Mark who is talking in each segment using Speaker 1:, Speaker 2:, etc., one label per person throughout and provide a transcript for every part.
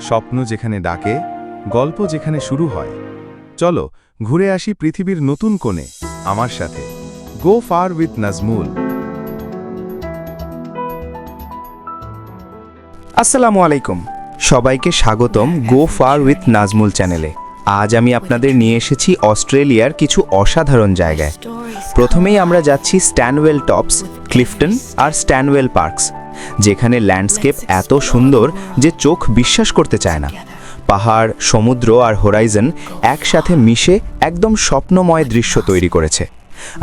Speaker 1: স্বপ্ন যেখানে ডাকে, গল্প যেখানে শুরু হয়। চলো ঘুরে আসি পৃথিবীর নতুন কোণে আমার সাথে। গো ফার উইথ নাজমুল।
Speaker 2: আসসালামু আলাইকুম, সবাইকে স্বাগতম গো ফার উইথ নাজমুল চ্যানেলে। আজ আমি আপনাদের নিয়ে এসেছি অস্ট্রেলিয়ার কিছু অসাধারণ জায়গায়। প্রথমেই আমরা যাচ্ছি স্ট্যানওয়েল টপস, ক্লিফটন আর স্ট্যানওয়েল পার্কস, যেখানে ল্যান্ডস্কেপ এত সুন্দর যে চোখ বিশ্বাস করতে চায় না। পাহাড়, সমুদ্র আর হোরাইজন একসাথে মিশে একদম স্বপ্নময় দৃশ্য তৈরি করেছে।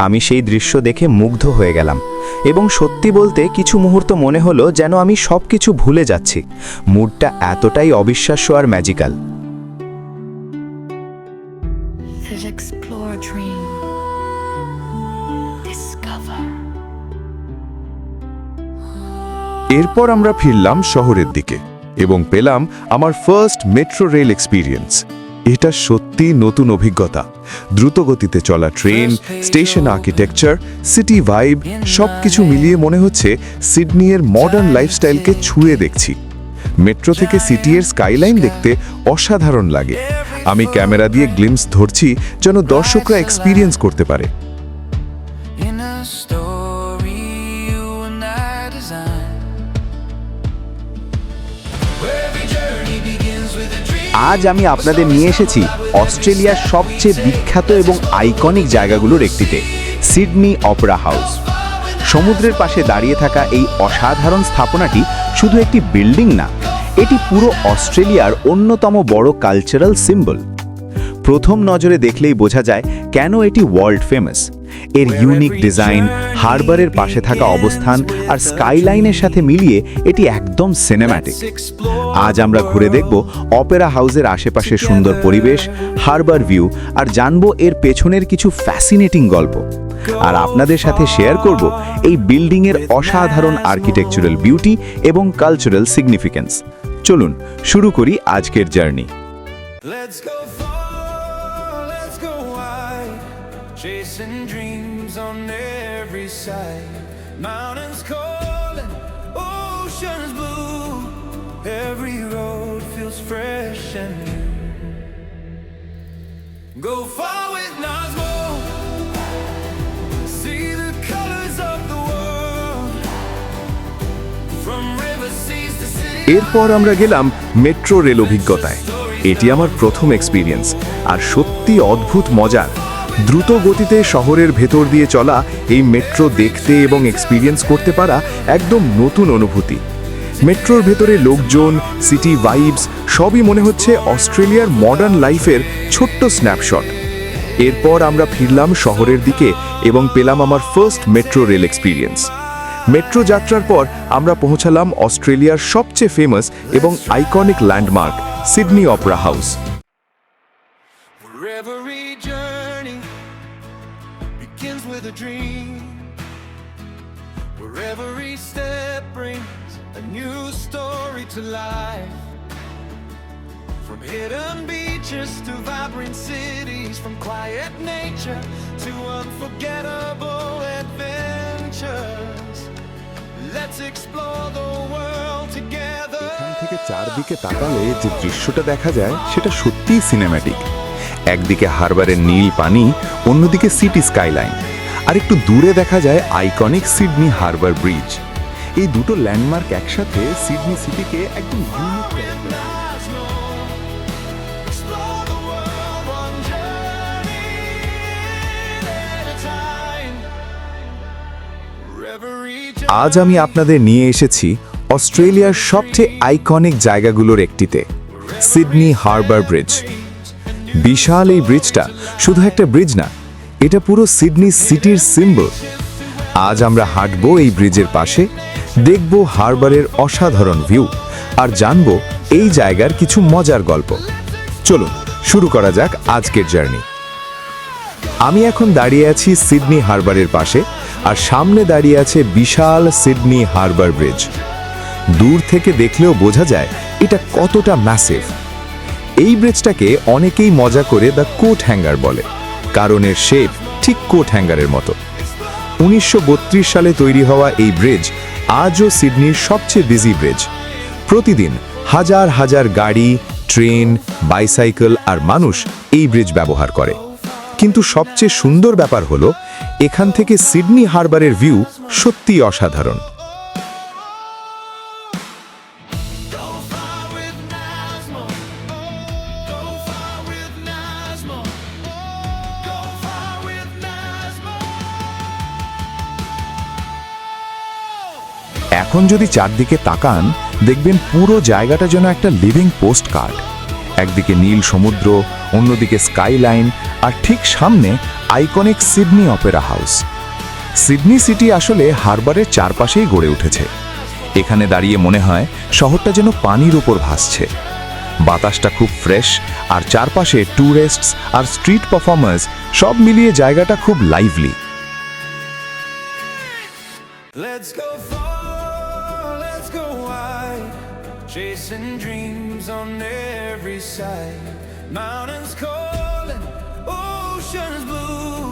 Speaker 2: আমি সেই দৃশ্য দেখে মুগ্ধ হয়ে গেলাম এবং সত্যি বলতে কিছু মুহূর্ত মনে হলো যেন আমি সব কিছু ভুলে যাচ্ছি। মুডটা এতটাই অবিশ্বাস্য আর ম্যাজিক্যাল।
Speaker 3: এরপর আমরা ফিরলাম শহরের দিকে এবং পেলাম আমার ফার্স্ট মেট্রো রেল এক্সপিরিয়েন্স। এটা সত্যি নতুন অভিজ্ঞতা। দ্রুতগতিতে চলা train, station architecture, city vibe সবকিছু মিলিয়ে মনে হচ্ছে সিডনির মডার্ন লাইফস্টাইলকে ছুঁয়ে দেখছি। মেট্রো থেকে সিটির স্কাইলাইন দেখতে অসাধারণ লাগে। আমি ক্যামেরা দিয়ে গ্লিমস ধরছি যেন দর্শকরা এক্সপিরিয়েন্স করতে পারে।
Speaker 2: আজ আমি আপনাদের নিয়ে এসেছি অস্ট্রেলিয়ার সবচেয়ে বিখ্যাত এবং আইকনিক জায়গাগুলোর একটিতে, সিডনি অপেরা হাউস। সমুদ্রের পাশে দাঁড়িয়ে থাকা এই অসাধারণ স্থাপনাটি শুধু একটি বিল্ডিং না, এটি পুরো অস্ট্রেলিয়ার অন্যতম বড় কালচারাল সিম্বল। প্রথম নজরে দেখলেই বোঝা যায় কেন এটি ওয়ার্ল্ড ফেমাস। এর ইউনিক ডিজাইন, হারবারের পাশে থাকা অবস্থান আর স্কাইলাইনের সাথে মিলিয়ে এটি একদম সিনেম্যাটিক। আজ আমরা ঘুরে দেখব অপেরা হাউসের আশেপাশের সুন্দর পরিবেশ, হারবার ভিউ আর জানব এর পেছনের কিছু ফ্যাসিনেটিং গল্প। আর আপনাদের সাথে শেয়ার করব এই বিল্ডিংয়ের অসাধারণ আর্কিটেকচারাল বিউটি এবং কালচারাল সিগনিফিকেন্স। চলুন শুরু করি আজকের journey.
Speaker 4: Chasing dreams on every side, mountains calling, oceans blue, every road feels fresh and new. Go far with Nazmul, see the colors of the world, from river seas to city.
Speaker 3: এরপর আমরা গেলাম metro rail অভিজ্ঞতায়। এটি আমার প্রথম experience আর সত্যি অদ্ভুত মজার। দ্রুত গতিতে শহরের ভেতর দিয়ে চলা এই মেট্রো দেখতে এবং এক্সপিরিয়েন্স করতে পারা একদম নতুন অনুভূতি। মেট্রোর ভেতরে লোকজন, সিটি ভাইবস সবই মনে হচ্ছে অস্ট্রেলিয়ার মডার্ন লাইফের ছোট্ট স্ন্যাপশট। এরপর আমরা ফিরলাম শহরের দিকে এবং পেলাম আমার first metro rail experience. Metro যাত্রার পর আমরা পৌঁছালাম অস্ট্রেলিয়ার সবচেয়ে ফেমাস এবং iconic landmark Sydney Opera house.
Speaker 4: Every journey begins with a dream, where every step brings a new story to life. From hidden beaches to vibrant cities, from quiet nature to unforgettable adventures. Let's explore the world together.
Speaker 3: এখান থেকে চারদিকে তাকালে যে দৃশ্যটা দেখা যায় সেটা সত্যিই সিনেম্যাটিক। একদিকে হারবারের নীল পানি, অন্যদিকে সিটি স্কাইলাইন, আর একটু দূরে দেখা যায় আইকনিক সিডনি হারবার ব্রিজ। এই দুটো ল্যান্ডমার্ক একসাথে সিডনি সিটিকে একদম ইউনিক করে তোলে। আজ আমি আপনাদের নিয়ে এসেছি অস্ট্রেলিয়ার সবচেয়ে আইকনিক জায়গাগুলোর একটিতে, সিডনি হারবার ব্রিজ। বিশাল এই ব্রিজটা শুধু একটা ব্রিজ না, এটা পুরো সিডনি সিটির সিম্বল। আজ আমরা হাঁটবো এই ব্রিজের পাশে, দেখব হারবারের অসাধারণ ভিউ আর জানব এই জায়গার কিছু মজার গল্প। চলুন শুরু করা যাক আজকের জার্নি। আমি এখন দাঁড়িয়ে আছি সিডনি হারবারের পাশে, আর সামনে দাঁড়িয়ে আছে বিশাল সিডনি হারবার ব্রিজ। দূর থেকে দেখলেও বোঝা যায় এটা কতটা ম্যাসিভ। এই ব্রিজটাকে অনেকেই মজা করে দ্য কোট হ্যাঙ্গার বলে, কারণ এর শেপ ঠিক কোট হ্যাঙ্গারের মতো। 1932 সালে তৈরি হওয়া এই ব্রিজ আজও সিডনির সবচেয়ে বিজি ব্রিজ। প্রতিদিন হাজার হাজার গাড়ি, ট্রেন, বাইসাইকেল আর মানুষ এই ব্রিজ ব্যবহার করে। কিন্তু সবচেয়ে সুন্দর ব্যাপার হলো এখান থেকে সিডনি হারবারের ভিউ সত্যিই অসাধারণ। এখন যদি চারদিকে তাকান দেখবেন পুরো জায়গাটা যেন একটা লিভিং পোস্ট কার্ড। একদিকে নীল সমুদ্র, অন্যদিকে স্কাইলাইন, আর ঠিক সামনে iconic Sydney Opera house. Sydney city আসলে হারবারের চারপাশেই গড়ে উঠেছে। এখানে দাঁড়িয়ে মনে হয় শহরটা যেন পানির উপর ভাসছে। বাতাসটা খুব ফ্রেশ, আর চারপাশে ট্যুরিস্টস আর স্ট্রিট পারফর্মার্স সব মিলিয়ে জায়গাটা খুব lively.
Speaker 4: Let's go far, let's go wide, chasing dreams on every side. Mountains calling, oceans blue,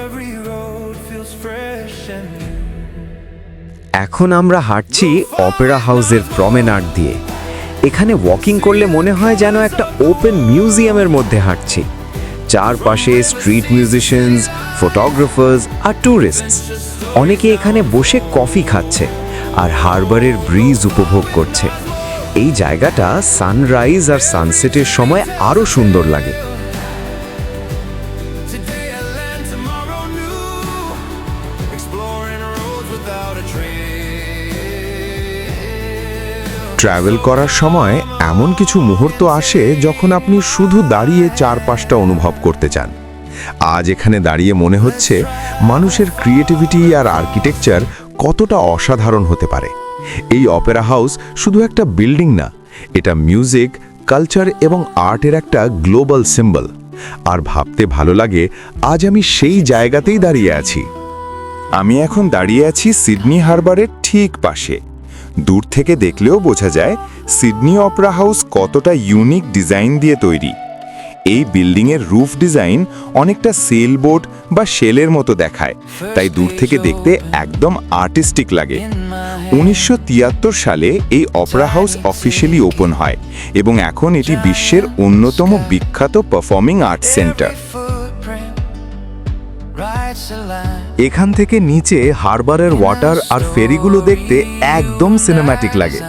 Speaker 4: every road feels fresh and new.
Speaker 5: এখন আমরা হাঁটছি অপেরা হাউসের প্রমেনাড দিয়ে। এখানে ওয়াকিং করলে মনে হয় যেন একটা ওপেন মিউজিয়ামের মধ্যে হাঁটছি। চারপাশে স্ট্রিট মিউজিশিয়ানস, ফটোগ্রাফার্স আর ট্যুরিস্টস। অনেকে এখানে বসে কফি খাচ্ছে আর হারবারের ব্রিজ উপভোগ করছে। এই জায়গাটা সানরাইজ আর সানসেটের সময় আরও সুন্দর লাগে।
Speaker 4: Today I land, tomorrow new, exploring roads without a trail.
Speaker 3: Travel করার সময় এমন কিছু মুহূর্ত আসে যখন আপনি শুধু দাঁড়িয়ে চারপাশটা অনুভব করতে চান। আজ এখানে দাঁড়িয়ে মনে হচ্ছে মানুষের ক্রিয়েটিভিটি আর আর্কিটেকচার কতটা অসাধারণ হতে পারে। এই অপেরা হাউস শুধু একটা বিল্ডিং না, এটা মিউজিক, কালচার এবং আর্টের একটা গ্লোবাল সিম্বল। আর ভাবতে ভালো লাগে আজ আমি সেই জায়গাতেই দাঁড়িয়ে আছি। আমি এখন দাঁড়িয়ে আছি সিডনি হারবারের ঠিক পাশে। দূর থেকে দেখলেও বোঝা যায় সিডনি অপেরা হাউস কতটা ইউনিক ডিজাইন দিয়ে তৈরি। এই বিল্ডিংয়ের রুফ ডিজাইন অনেকটা সেলবোট বা শেলের মতো দেখায়, তাই দূর থেকে দেখতে একদম আর্টিস্টিক লাগে। 1973 সালে এই অপেরা হাউস অফিশিয়ালি ওপেন হয় এবং এখন এটি বিশ্বের অন্যতম বিখ্যাত পারফর্মিং আর্ট সেন্টার। এখান থেকে নিচে হারবারের ওয়াটার আর ফেরিগুলো দেখতে একদম সিনেম্যাটিক লাগে।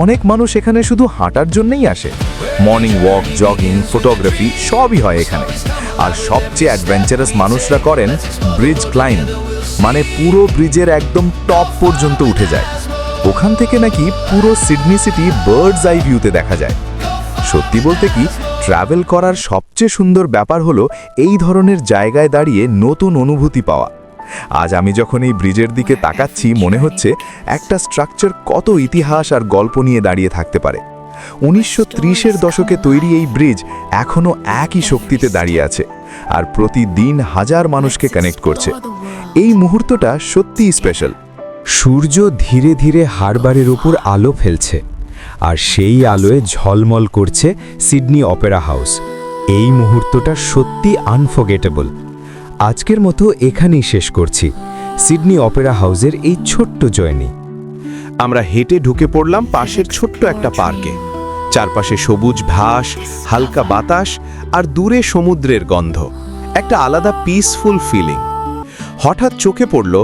Speaker 3: অনেক মানুষ এখানে শুধু হাঁটার জন্যই আসে। মর্নিং ওয়াক, জগিং, ফটোগ্রাফি সবই হয় এখানে। আর সবচেয়ে অ্যাডভেঞ্চারাস মানুষরা করেন ব্রিজ ক্লাইম্ব, মানে পুরো ব্রিজের একদম টপ পর্যন্ত উঠে যায়। ওখান থেকে নাকি পুরো সিডনি সিটি বার্ডস আই ভিউতে দেখা যায়। সত্যি বলতে কি, ট্রাভেল করার সবচেয়ে সুন্দর ব্যাপার হলো এই ধরনের জায়গায় দাঁড়িয়ে নতুন অনুভূতি পাওয়া। আজ আমি যখন এই ব্রিজের দিকে তাকাচ্ছি মনে হচ্ছে একটা স্ট্রাকচার কত ইতিহাস আর গল্প নিয়ে দাঁড়িয়ে থাকতে পারে। 1930-এর দশকে তৈরি এই ব্রিজ এখনও একই শক্তিতে দাঁড়িয়ে আছে আর প্রতিদিন হাজার মানুষকে কানেক্ট করছে। এই মুহূর্তটা সত্যিই স্পেশাল।
Speaker 5: সূর্য ধীরে ধীরে হারবারের উপর আলো ফেলছে, আর সেই আলোয় ঝলমল করছে সিডনি অপেরা হাউস। এই মুহূর্তটা সত্যি আনফরগেটেবল। আজকের মতো এখানেই শেষ করছি সিডনি অপেরা হাউসের এই ছোট্ট জার্নি।
Speaker 3: আমরা হেঁটে ঢুকে পড়লাম পাশের ছোট্ট একটা পার্কে। চারপাশে সবুজ ঘাস, হালকা বাতাস আর দূরে সমুদ্রের গন্ধ, একটা আলাদা পিসফুল ফিলিং। হঠাৎ চোখে পড়ল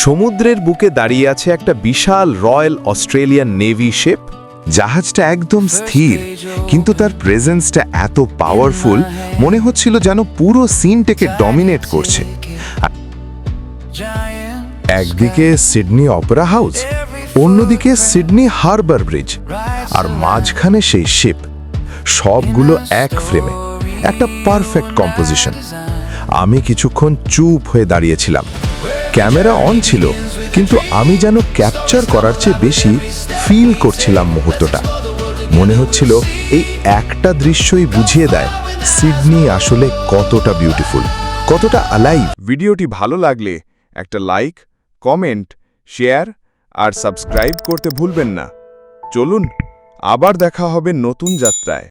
Speaker 3: সমুদ্রের বুকে দাঁড়িয়ে আছে একটা বিশাল রয়্যাল অস্ট্রেলিয়ান নেভি শিপ। জাহাজটা একদম স্থির, কিন্তু তার প্রেজেন্সটা এত পাওয়ারফুল মনে হচ্ছিল যেন পুরো সিনটাকে ডমিনেট করছে। একদিকে সিডনি অপেরা হাউস, অন্যদিকে সিডনি হারবার ব্রিজ, আর মাঝখানে সেই শিপ। সবগুলো এক ফ্রেমে, একটা পারফেক্ট কম্পোজিশন। আমি কিছুক্ষণ চুপ হয়ে দাঁড়িয়েছিলাম। ক্যামেরা অন ছিল, কিন্তু আমি যেন ক্যাপচার করার চেয়ে বেশি ফিল করছিলাম মুহূর্তটা। মনে হচ্ছিল এই একটা দৃশ্যই বুঝিয়ে দেয় সিডনি আসলে কতটা বিউটিফুল, কতটা অ্যালাইভ। ভিডিওটি ভালো লাগলে একটা লাইক, কমেন্ট, শেয়ার আর সাবস্ক্রাইব করতে ভুলবেন না। চলুন আবার দেখা হবে নতুন যাত্রায়।